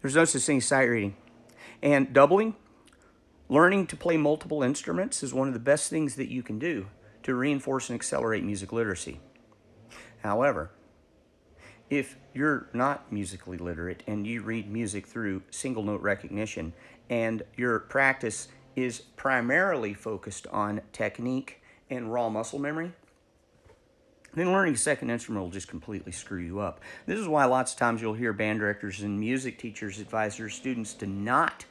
There's no such thing as sight reading. And doubling, learning to play multiple instruments is one of the best things that you can do to reinforce and accelerate music literacy. However, if you're not musically literate and you read music through single note recognition and your practice is primarily focused on technique and raw muscle memory, then learning a second instrument will just completely screw you up. This is why lots of times you'll hear band directors and music teachers advise their students to not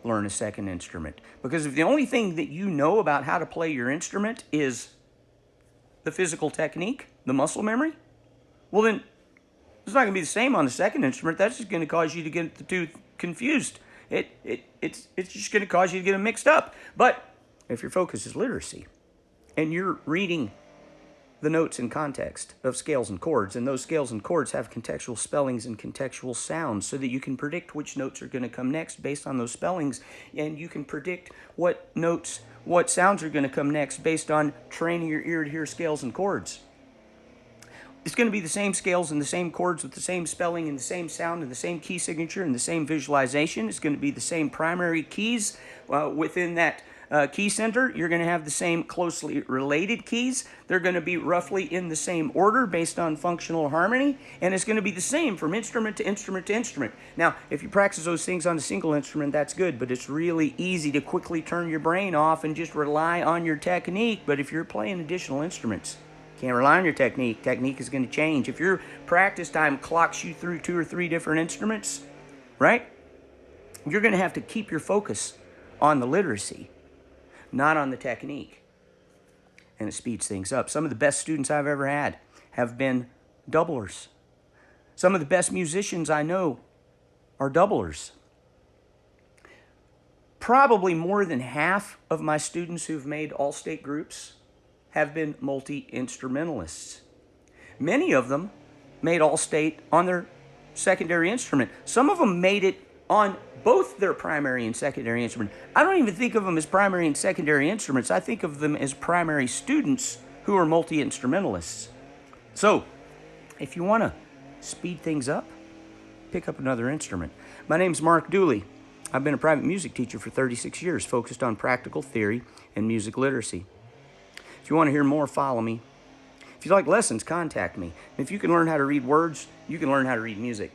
learn a second instrument. Because if the only thing that you know about how to play your instrument is the physical technique, the muscle memory, well then it's not going to be the same on the second instrument. That's just going to cause you to get the two confused. It's just going to cause you to get them mixed up. But if your focus is literacy and you're reading the notes in context of scales and chords, and those scales and chords have contextual spellings and contextual sounds so that you can predict which notes are going to come next based on those spellings, and you can predict what sounds are going to come next based on training your ear to hear scales and chords. It's going to be the same scales and the same chords with the same spelling and the same sound and the same key signature and the same visualization. It's going to be the same primary keys within that key center. You're going to have the same closely related keys. They're going to be roughly in the same order based on functional harmony, and it's going to be the same from instrument to instrument to instrument. Now, if you practice those things on a single instrument, that's good, but it's really easy to quickly turn your brain off and just rely on your technique. But if you're playing additional instruments, can't rely on your technique. Technique is going to change. If your practice time clocks you through 2 or 3 different instruments, right, you're going to have to keep your focus on the literacy, not on the technique. And it speeds things up. Some of the best students I've ever had have been doublers. Some of the best musicians I know are doublers. Probably more than half of my students who've made all-state groups have been multi-instrumentalists. Many of them made all-state on their secondary instrument. Some of them made it on both their primary and secondary instrument. I don't even think of them as primary and secondary instruments. I think of them as primary students who are multi-instrumentalists. So, if you want to speed things up, pick up another instrument. My name's Mark Dooley. I've been a private music teacher for 36 years, focused on practical theory and music literacy. If you want to hear more, follow me. If you like lessons, contact me. If you can learn how to read words, you can learn how to read music.